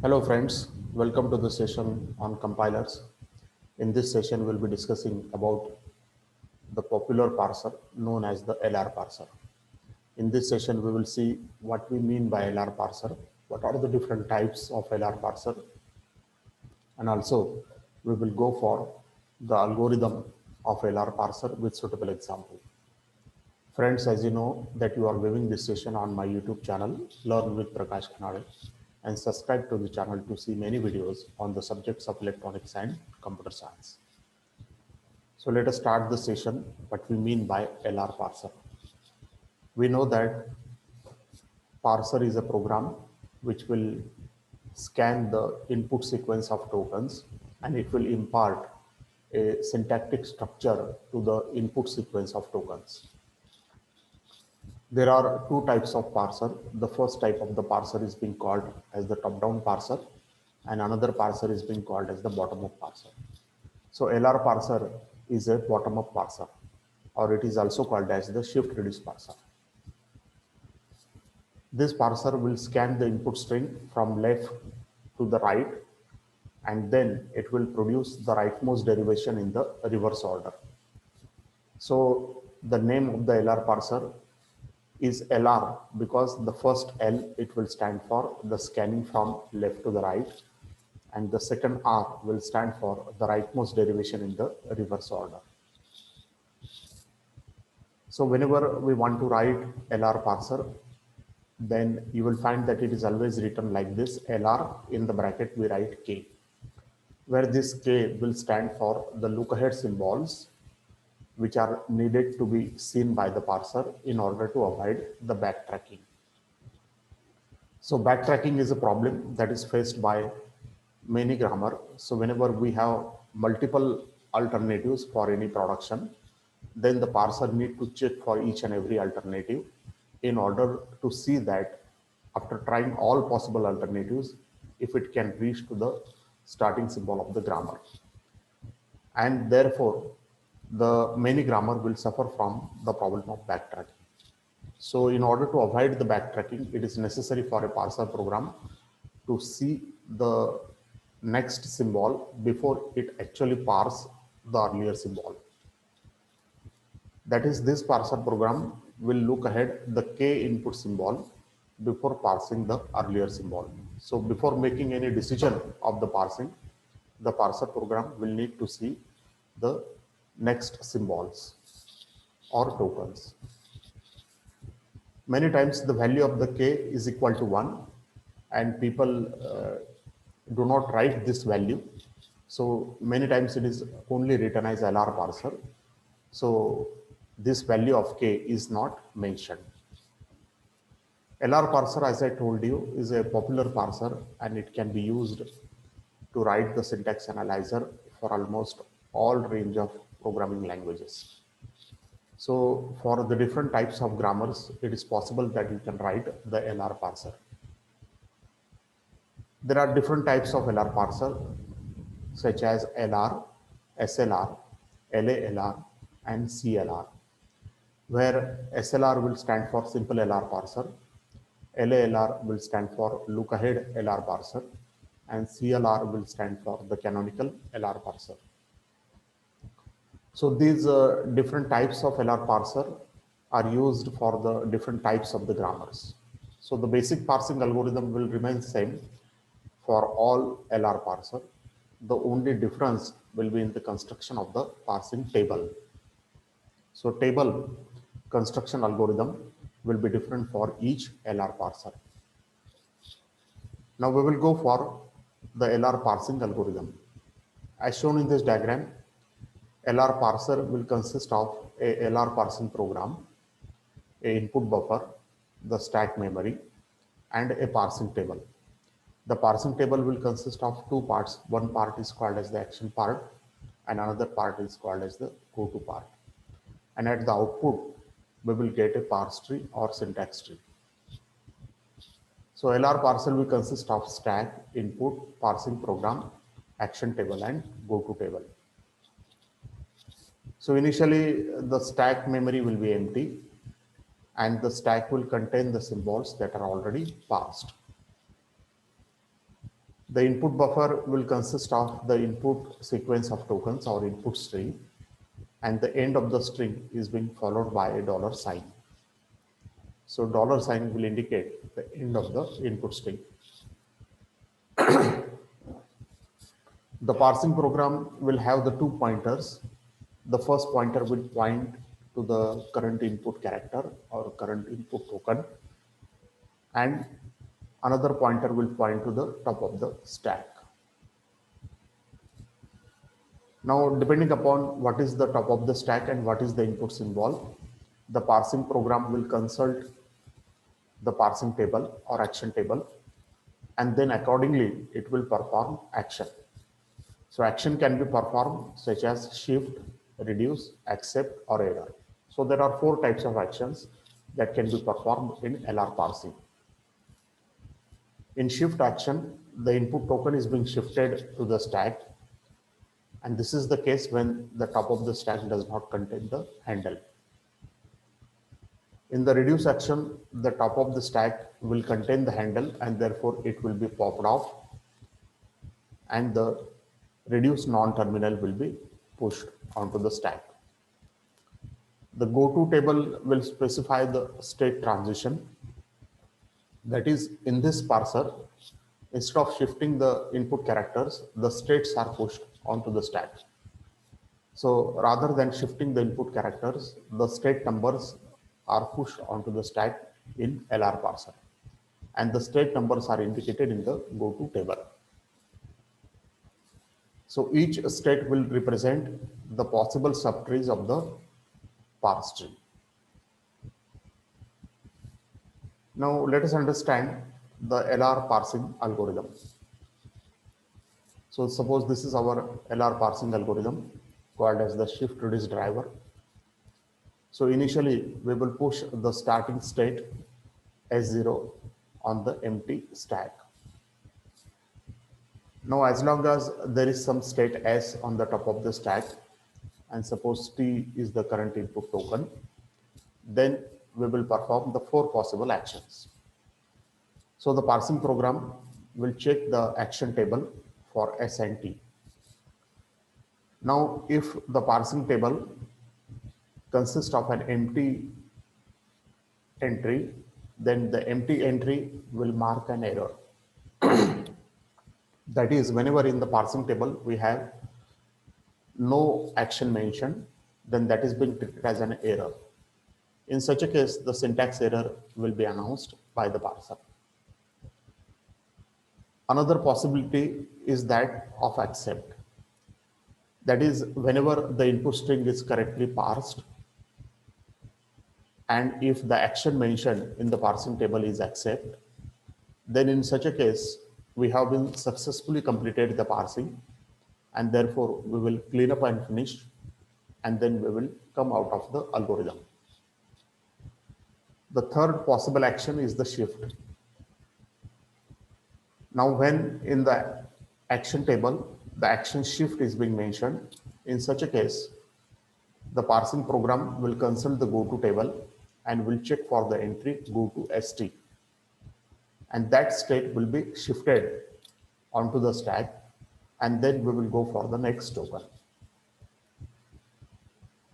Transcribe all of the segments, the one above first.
Hello friends, welcome to the session on compilers. In this session, we'll be discussing about the popular parser known as the LR parser. In this session, we will see what we mean by LR parser, what are the different types of LR parser, and also we will go for the algorithm of LR parser with suitable example. Friends, as you know that you are viewing this session on my YouTube channel, Learn with Prakash Khanade, and subscribe to the channel to see many videos on the subjects of electronics and computer science. So let us start the session, what we mean by LR parser. We know that parser is a program which will scan the input sequence of tokens and it will impart a syntactic structure to the input sequence of tokens. There are two types of parser. The first type of the parser is being called as the top-down parser, and another parser is being called as the bottom-up parser. So LR parser is a bottom-up parser, or it is also called as the shift-reduce parser. This parser will scan the input string from left to the right, and then it will produce the rightmost derivation in the reverse order. So the name of the LR parser is LR because the first L, it will stand for the scanning from left to the right, and the second R will stand for the rightmost derivation in the reverse order. So whenever we want to write LR parser, then you will find that it is always written like this: LR in the bracket we write K, where this K will stand for the look ahead symbols which are needed to be seen by the parser in order to avoid the backtracking. So backtracking is a problem that is faced by many grammar. So whenever we have multiple alternatives for any production, then the parser need to check for each and every alternative in order to see that after trying all possible alternatives, if it can reach to the starting symbol of the grammar. And therefore, the many grammar will suffer from the problem of backtracking. So in order to avoid the backtracking, it is necessary for a parser program to see the next symbol before it actually parse the earlier symbol. That is, this parser program will look ahead the K input symbol before parsing the earlier symbol. So before making any decision of the parsing, the parser program will need to see the next symbols or tokens. Many times the value of the K is equal to 1 and people do not write this value. So many times it is only written as LR parser. So this value of K is not mentioned. LR parser, as I told you, is a popular parser and it can be used to write the syntax analyzer for almost all range of programming languages. So for the different types of grammars, it is possible that you can write the LR parser. There are different types of LR parser such as LR, SLR, LALR, and CLR, where SLR will stand for simple LR parser, LALR will stand for look ahead LR parser, and CLR will stand for the canonical LR parser. So these different types of LR parser are used for the different types of the grammars. So the basic parsing algorithm will remain same for all LR parser. The only difference will be in the construction of the parsing table. So table construction algorithm will be different for each LR parser. Now we will go for the LR parsing algorithm. As shown in this diagram, LR parser will consist of a LR parsing program, a input buffer, the stack memory, and a parsing table. The parsing table will consist of two parts. One part is called as the action part and another part is called as the go-to part. And at the output, we will get a parse tree or syntax tree. So LR parser will consist of stack, input, parsing program, action table, and go-to table. So initially the stack memory will be empty and the stack will contain the symbols that are already parsed. The input buffer will consist of the input sequence of tokens or input string, and the end of the string is being followed by a dollar sign. So dollar sign will indicate the end of the input string. The parsing program will have the two pointers. The first pointer will point to the current input character or current input token, and another pointer will point to the top of the stack. Now, depending upon what is the top of the stack and what is the input symbol, the parsing program will consult the parsing table or action table, and then accordingly it will perform action. So action can be performed such as shift, reduce, accept, or error. So there are four types of actions that can be performed in LR parsing. In shift action, the input token is being shifted to the stack, and this is the case when the top of the stack does not contain the handle. In the reduce action, the top of the stack will contain the handle and therefore it will be popped off, and the reduce non-terminal will be pushed onto the stack. The go-to table will specify the state transition. That is, in this parser, instead of shifting the input characters, the states are pushed onto the stack. So rather than shifting the input characters, the state numbers are pushed onto the stack in LR parser, and the state numbers are indicated in the go-to table. So each state will represent the possible subtrees of the parse tree. Now let us understand the LR parsing algorithm. So suppose this is our LR parsing algorithm called as the shift reduce driver. So initially we will push the starting state S0 on the empty stack. Now as long as there is some state S on the top of the stack, and suppose T is the current input token, then we will perform the four possible actions. So the parsing program will check the action table for S and T. Now, if the parsing table consists of an empty entry, then the empty entry will mark an error. That is, whenever in the parsing table we have no action mentioned, then that is being treated as an error. In such a case, the syntax error will be announced by the parser. Another possibility is that of accept. That is, whenever the input string is correctly parsed, and if the action mentioned in the parsing table is accept, then in such a case, we have been successfully completed the parsing, and therefore we will clean up and finish, and then we will come out of the algorithm. The third possible action is the shift. Now, when in the action table, the action shift is being mentioned, in such a case, the parsing program will consult the go-to table and will check for the entry go to ST. And that state will be shifted onto the stack, and then we will go for the next token.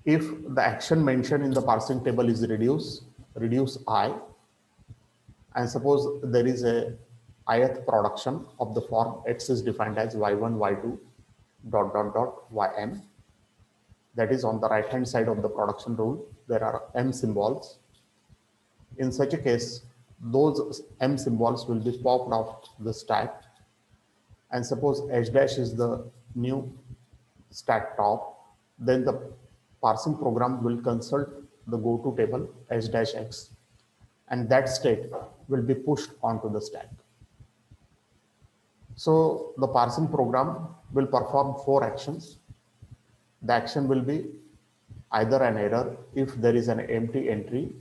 If the action mentioned in the parsing table is reduce I, and suppose there is a ith production of the form X is defined as y1, y2, dot, dot, dot, ym. That is on the right hand side of the production rule, there are M symbols. In such a case, those M symbols will be popped off the stack. And suppose H dash is the new stack top, then the parsing program will consult the go-to table H dash X, and that state will be pushed onto the stack. So the parsing program will perform four actions. The action will be either an error if there is an empty entry.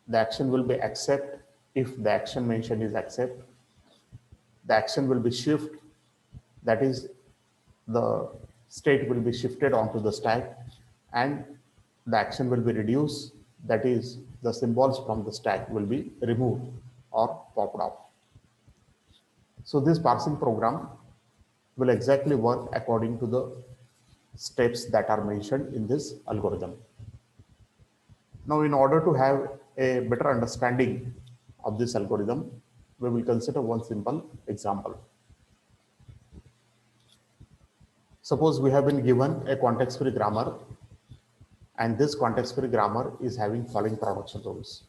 The action will be accept if the action mentioned is accept. The action will be shift, that is, the state will be shifted onto the stack, and the action will be reduce, that is, the symbols from the stack will be removed or popped off. So this parsing program will exactly work according to the steps that are mentioned in this algorithm. Now, in order to have a better understanding of this algorithm, we will consider one simple example. Suppose we have been given a context-free grammar, and this context-free grammar is having following production rules.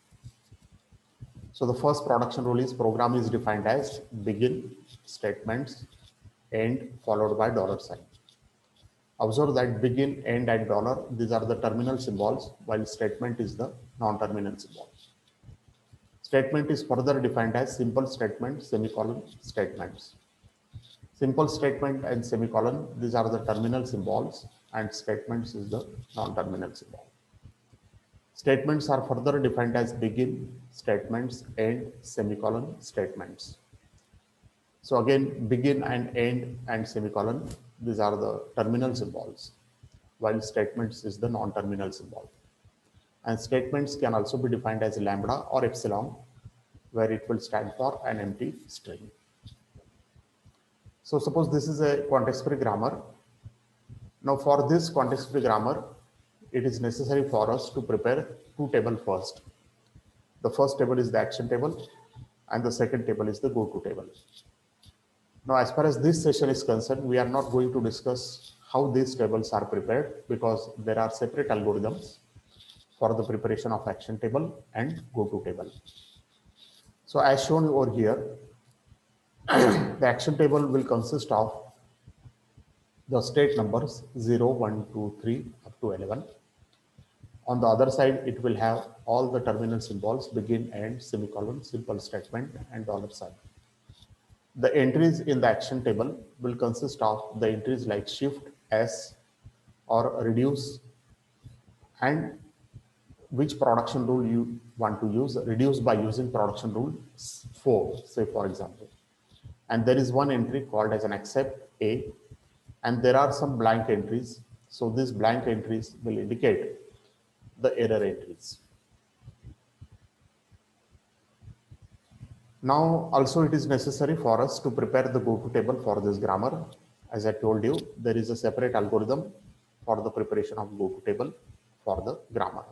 So the first production rule is program is defined as begin statements end followed by $sign. Observe that begin, end, and dollar, these are the terminal symbols, while statement is the non-terminal symbol. Statement is further defined as simple statement, semicolon, statements. Simple statement and semicolon, these are the terminal symbols, and statements is the non-terminal symbol. Statements are further defined as begin, statements, end, semicolon, statements. So again, begin and end and semicolon, these are the terminal symbols, while statements is the non-terminal symbol. And statements can also be defined as lambda or epsilon, where it will stand for an empty string. So suppose this is a context-free grammar. Now for this context-free grammar, it is necessary for us to prepare two tables first. The first table is the action table, and the second table is the go-to table. Now, as far as this session is concerned, we are not going to discuss how these tables are prepared because there are separate algorithms for the preparation of action table and go-to table. So as shown over here, the action table will consist of the state numbers 0, 1, 2, 3 up to 11. On the other side, it will have all the terminal symbols begin, end, semicolon, simple statement, and $sign. The entries in the action table will consist of the entries like shift, S, or reduce, and which production rule you want to use, reduce by using production rule 4, say for example. And there is one entry called as an accept A, and there are some blank entries. So these blank entries will indicate the error entries. Now, also it is necessary for us to prepare the go-to table for this grammar. As I told you, there is a separate algorithm for the preparation of go-to table for the grammar.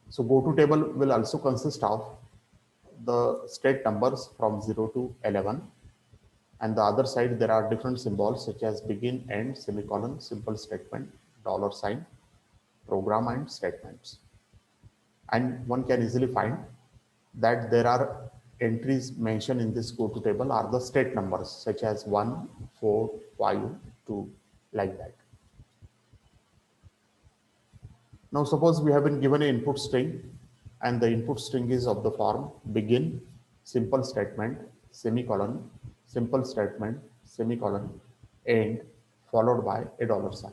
So go-to table will also consist of the state numbers from 0 to 11. And the other side, there are different symbols such as begin, end, semicolon, simple statement, $sign, program, and statements. And one can easily find that there are entries mentioned in this go-to table are the state numbers such as 1, 4, 5, 2, like that. Now suppose we have been given an input string and the input string is of the form begin, simple statement, semicolon, simple statement, semicolon, end, followed by a $sign.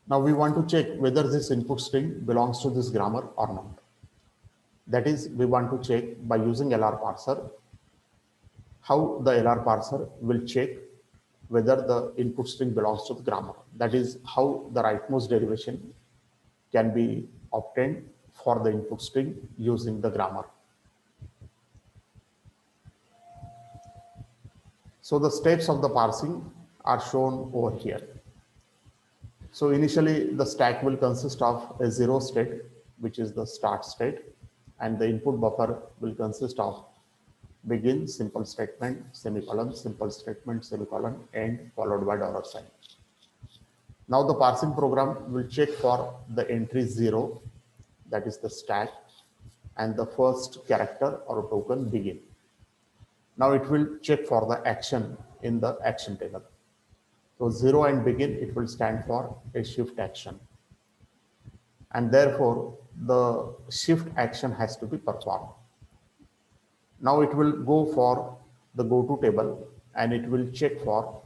Now we want to check whether this input string belongs to this grammar or not. That is, we want to check by using LR parser, how the LR parser will check whether the input string belongs to the grammar. That is how the rightmost derivation can be obtained for the input string using the grammar. So the steps of the parsing are shown over here. So initially the stack will consist of a 0 state, which is the start state, and the input buffer will consist of begin, simple statement, semicolon, simple statement, semicolon, end, followed by $sign. Now the parsing program will check for the entry 0, that is the stack, and the first character or token begin. Now it will check for the action in the action table. So 0 and begin, it will stand for a shift action. And therefore, the shift action has to be performed. Now it will go for the go-to table and it will check for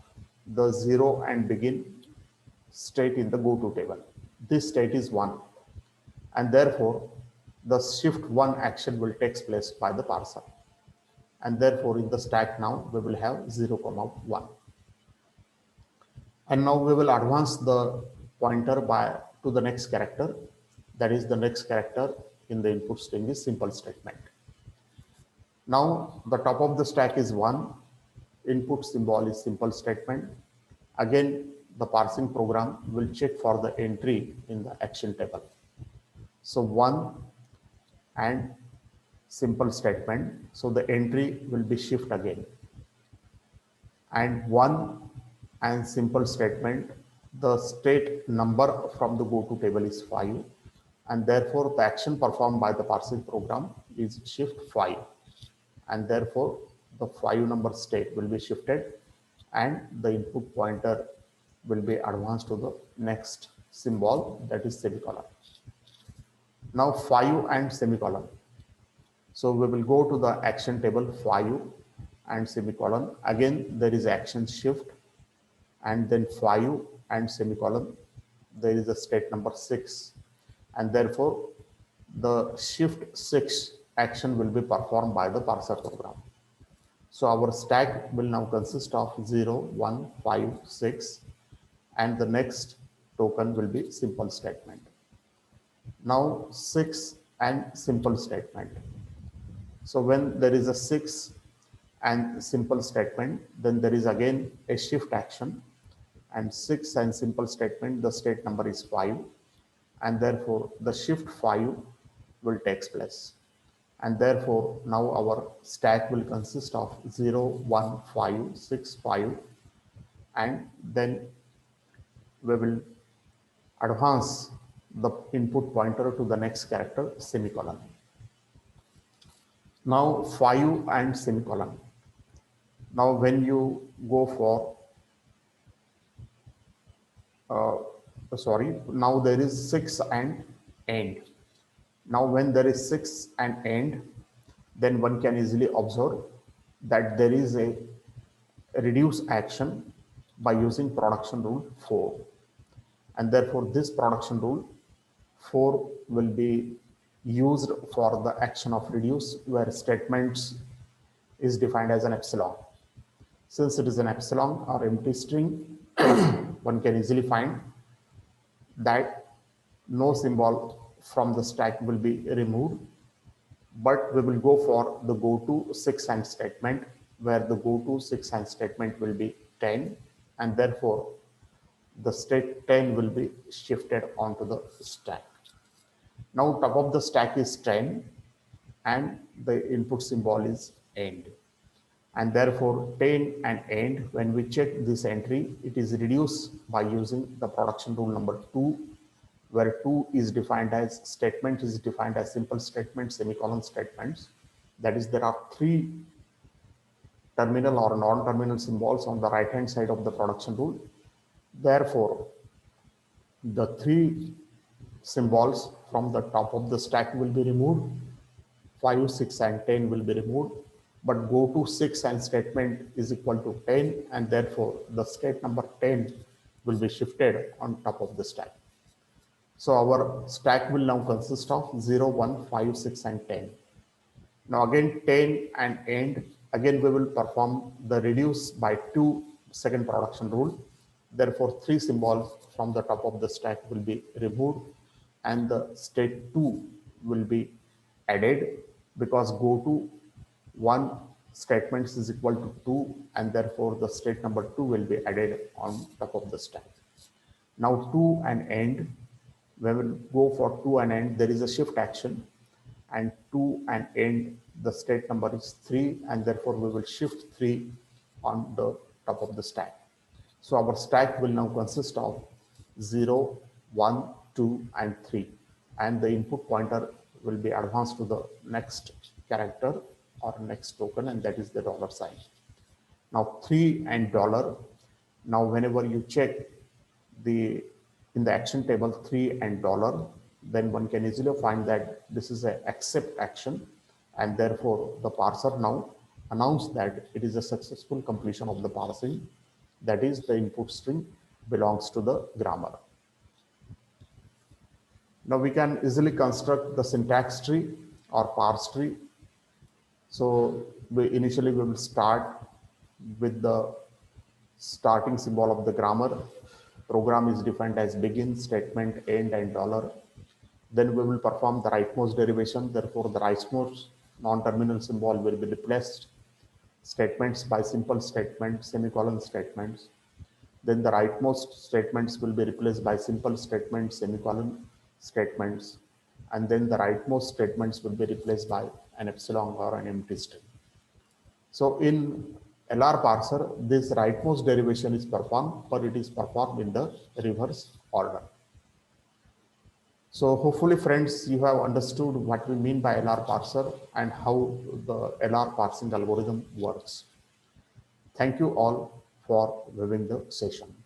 the 0 and begin state in the go-to table. This state is 1. And therefore, the shift 1 action will take place by the parser. And therefore, in the stack now, we will have 0, 1. And now we will advance the pointer to the next character. That is the next character in the input string is simple statement. Now the top of the stack is 1, input symbol is simple statement. Again, the parsing program will check for the entry in the action table. So 1 and simple statement. So the entry will be shift again. And 1 and simple statement, the state number from the go to table is 5. And therefore, the action performed by the parsing program is shift 5. And therefore, the 5 number state will be shifted and the input pointer will be advanced to the next symbol, that is semicolon. Now 5 and semicolon. So we will go to the action table 5 and semicolon. Again, there is action shift and then 5 and semicolon. There is a state number 6 and therefore the shift 6 action will be performed by the parser program. So our stack will now consist of 0, 1, 5, 6 and the next token will be simple statement. Now 6 and simple statement. So when there is a 6 and simple statement, then there is again a shift action, and 6 and simple statement, the state number is 5 and therefore the shift 5 will take place. And therefore now our stack will consist of 0, 1, 5, 6, 5 and then we will advance the input pointer to the next character semicolon. Now 5 and semicolon. Now when you go for now there is 6 and end. Now when there is 6 and end, then one can easily observe that there is a reduce action by using production rule 4. And therefore this production rule 4 will be used for the action of reduce, where statements is defined as an epsilon. Since it is an epsilon or empty string, one can easily find that no symbol from the stack will be removed, but we will go for the go to 6 and statement, where the go to 6 and statement will be 10 and therefore the state 10 will be shifted onto the stack. Now top of the stack is 10 and the input symbol is end. And therefore 10 and end, when we check this entry, it is reduced by using the production rule number 2, where 2 is defined as statement is defined as simple statement, semicolon statements. That is, there are 3 terminal or non-terminal symbols on the right hand side of the production rule. Therefore, the 3 symbols from the top of the stack will be removed. 5, 6 and 10 will be removed, but go to 6 and statement is equal to 10 and therefore the state number 10 will be shifted on top of the stack. So our stack will now consist of 0, 1, 5, 6 and 10. Now again 10 and end, again we will perform the reduce by 2 second production rule. Therefore 3 symbols from the top of the stack will be removed and the state 2 will be added, because go to 1 statements is equal to 2 and therefore the state number 2 will be added on top of the stack. Now 2 and end, we will go for 2 and end, there is a shift action, and 2 and end, the state number is 3 and therefore we will shift 3 on the top of the stack. So our stack will now consist of 0, 1, 2 and 3 and the input pointer will be advanced to the next character or next token, and that is the $sign. Now 3 and dollar. Now whenever you check in the action table 3 and dollar, then one can easily find that this is an accept action and therefore the parser now announced that it is a successful completion of the parsing. That is, the input string belongs to the grammar. Now we can easily construct the syntax tree or parse tree. So initially we will start with the starting symbol of the grammar. Program is defined as begin, statement, end and dollar. Then we will perform the rightmost derivation. Therefore the rightmost non-terminal symbol will be replaced statements by simple statements, semicolon statements. Then the rightmost statements will be replaced by simple statements, semicolon statements. And then the rightmost statements will be replaced by an epsilon or an empty string. So in LR parser, this rightmost derivation is performed, but it is performed in the reverse order. So hopefully friends, you have understood what we mean by LR parser and how the LR parsing algorithm works. Thank you all for viewing the session.